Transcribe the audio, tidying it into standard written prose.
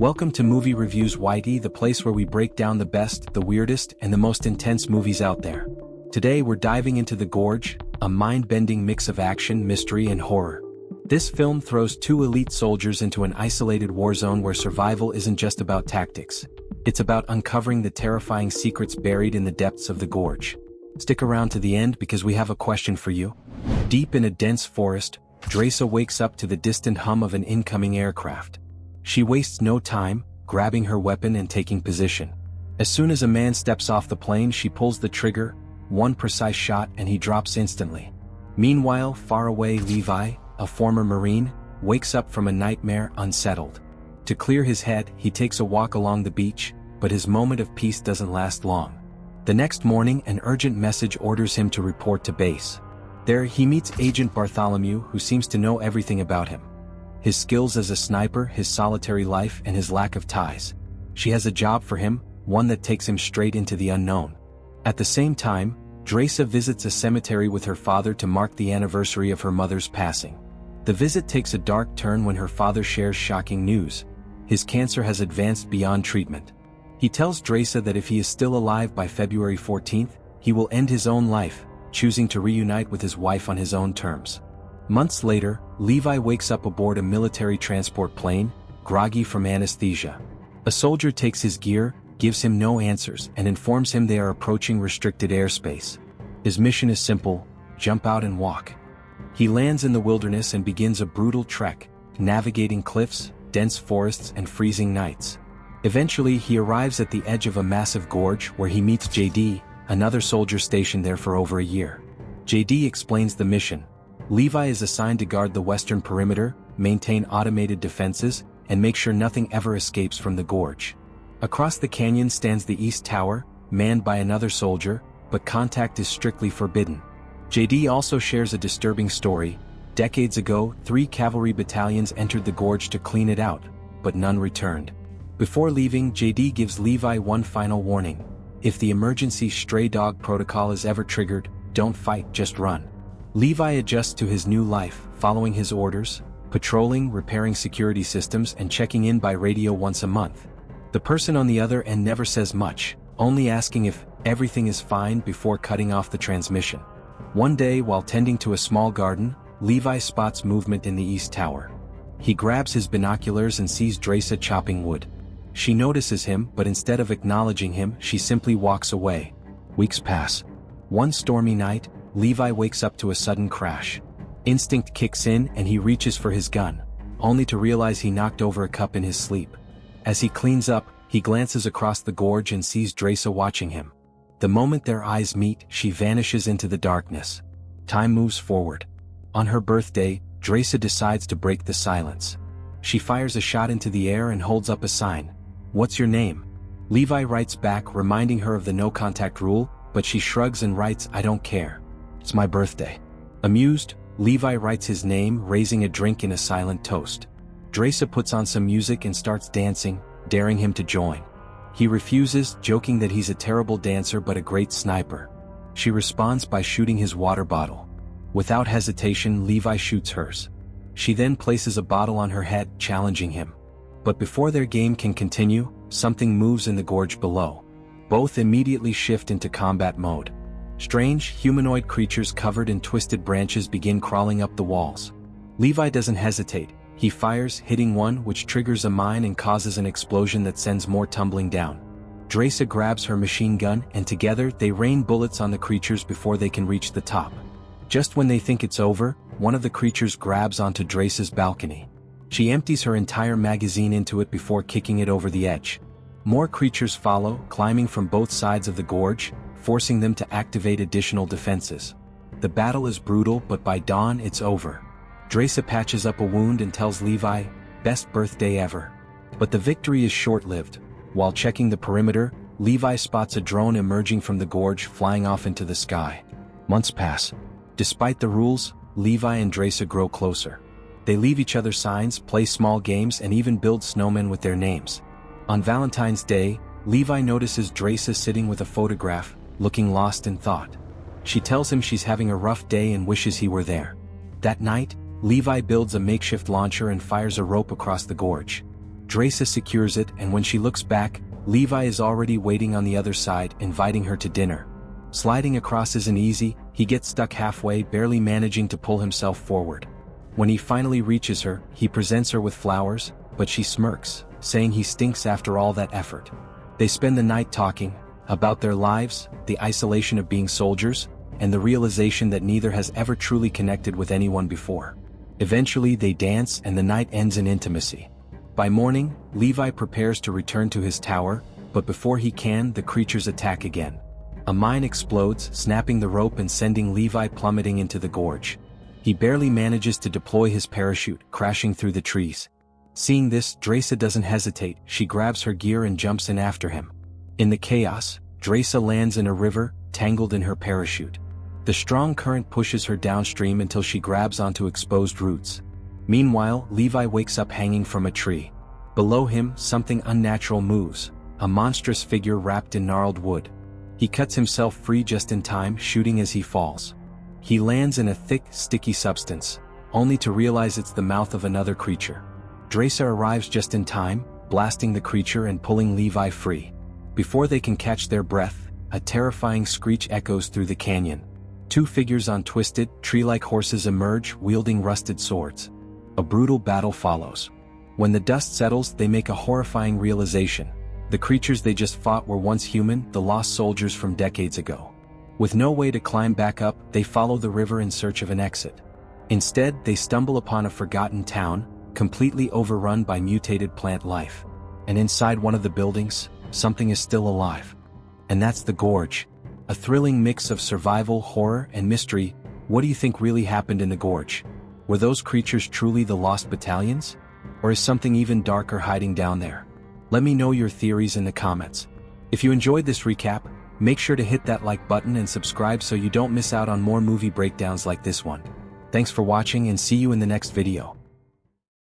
Welcome to Movie Reviews Whitey, the place where we break down the best, the weirdest, and the most intense movies out there. Today we're diving into The Gorge, a mind-bending mix of action, mystery, and horror. This film throws two elite soldiers into an isolated war zone where survival isn't just about tactics. It's about uncovering the terrifying secrets buried in the depths of the gorge. Stick around to the end because we have a question for you. Deep in a dense forest, Dresa wakes up to the distant hum of an incoming aircraft. She wastes no time, grabbing her weapon and taking position. As soon as a man steps off the plane, she pulls the trigger, one precise shot, and he drops instantly. Meanwhile, far away, Levi, a former Marine, wakes up from a nightmare unsettled. To clear his head, he takes a walk along the beach, but his moment of peace doesn't last long. The next morning, an urgent message orders him to report to base. There, he meets Agent Bartholomew, who seems to know everything about him. His skills as a sniper, his solitary life, and his lack of ties. She has a job for him, one that takes him straight into the unknown. At the same time, Dresa visits a cemetery with her father to mark the anniversary of her mother's passing. The visit takes a dark turn when her father shares shocking news. His cancer has advanced beyond treatment. He tells Dresa that if he is still alive by February 14th, he will end his own life, choosing to reunite with his wife on his own terms. Months later, Levi wakes up aboard a military transport plane, groggy from anesthesia. A soldier takes his gear, gives him no answers, and informs him they are approaching restricted airspace. His mission is simple: jump out and walk. He lands in the wilderness and begins a brutal trek, navigating cliffs, dense forests, and freezing nights. Eventually, he arrives at the edge of a massive gorge where he meets JD, another soldier stationed there for over a year. JD explains the mission. Levi is assigned to guard the western perimeter, maintain automated defenses, and make sure nothing ever escapes from the gorge. Across the canyon stands the East Tower, manned by another soldier, but contact is strictly forbidden. JD also shares a disturbing story. Decades ago, 3 cavalry battalions entered the gorge to clean it out, but none returned. Before leaving, JD gives Levi one final warning. If the emergency stray dog protocol is ever triggered, don't fight, just run. Levi adjusts to his new life, following his orders, patrolling, repairing security systems, and checking in by radio once a month. The person on the other end never says much, only asking if everything is fine before cutting off the transmission. One day, while tending to a small garden, Levi spots movement in the East Tower. He grabs his binoculars and sees Dresa chopping wood. She notices him, but instead of acknowledging him, she simply walks away. Weeks pass. One stormy night, Levi wakes up to a sudden crash. Instinct kicks in and he reaches for his gun, only to realize he knocked over a cup in his sleep. As he cleans up, he glances across the gorge and sees Dresa watching him. The moment their eyes meet, she vanishes into the darkness. Time moves forward. On her birthday, Dresa decides to break the silence. She fires a shot into the air and holds up a sign. "What's your name?" Levi writes back, reminding her of the no-contact rule, but she shrugs and writes, "I don't care. It's my birthday." Amused, Levi writes his name, raising a drink in a silent toast. Dresa puts on some music and starts dancing, daring him to join. He refuses, joking that he's a terrible dancer but a great sniper. She responds by shooting his water bottle. Without hesitation, Levi shoots hers. She then places a bottle on her head, challenging him. But before their game can continue, something moves in the gorge below. Both immediately shift into combat mode. Strange, humanoid creatures covered in twisted branches begin crawling up the walls. Levi doesn't hesitate. He fires, hitting one, which triggers a mine and causes an explosion that sends more tumbling down. Dresa grabs her machine gun, and together they rain bullets on the creatures before they can reach the top. Just when they think it's over, one of the creatures grabs onto Dresa's balcony. She empties her entire magazine into it before kicking it over the edge. More creatures follow, climbing from both sides of the gorge, forcing them to activate additional defenses. The battle is brutal, but by dawn it's over. Dresa patches up a wound and tells Levi, "Best birthday ever." But the victory is short-lived. While checking the perimeter, Levi spots a drone emerging from the gorge, flying off into the sky. Months pass. Despite the rules, Levi and Dresa grow closer. They leave each other signs, play small games, and even build snowmen with their names. On Valentine's Day, Levi notices Dresa sitting with a photograph, looking lost in thought. She tells him she's having a rough day and wishes he were there. That night, Levi builds a makeshift launcher and fires a rope across the gorge. Draca secures it, and when she looks back, Levi is already waiting on the other side, inviting her to dinner. Sliding across isn't easy, he gets stuck halfway, barely managing to pull himself forward. When he finally reaches her, he presents her with flowers, but she smirks, saying he stinks after all that effort. They spend the night talking about their lives, the isolation of being soldiers, and the realization that neither has ever truly connected with anyone before. Eventually they dance and the night ends in intimacy. By morning, Levi prepares to return to his tower, but before he can, the creatures attack again. A mine explodes, snapping the rope and sending Levi plummeting into the gorge. He barely manages to deploy his parachute, crashing through the trees. Seeing this, Draca doesn't hesitate, she grabs her gear and jumps in after him. In the chaos, Draca lands in a river, tangled in her parachute. The strong current pushes her downstream until she grabs onto exposed roots. Meanwhile, Levi wakes up hanging from a tree. Below him, something unnatural moves, a monstrous figure wrapped in gnarled wood. He cuts himself free just in time, shooting as he falls. He lands in a thick, sticky substance, only to realize it's the mouth of another creature. Draca arrives just in time, blasting the creature and pulling Levi free. Before they can catch their breath, a terrifying screech echoes through the canyon. Two figures on twisted, tree-like horses emerge, wielding rusted swords. A brutal battle follows. When the dust settles, they make a horrifying realization. The creatures they just fought were once human, the lost soldiers from decades ago. With no way to climb back up, they follow the river in search of an exit. Instead, they stumble upon a forgotten town, completely overrun by mutated plant life. And inside one of the buildings, something is still alive. And that's the Gorge. A thrilling mix of survival, horror, and mystery. What do you think really happened in the Gorge? Were those creatures truly the lost battalions? Or is something even darker hiding down there? Let me know your theories in the comments. If you enjoyed this recap, make sure to hit that like button and subscribe so you don't miss out on more movie breakdowns like this one. Thanks for watching and see you in the next video.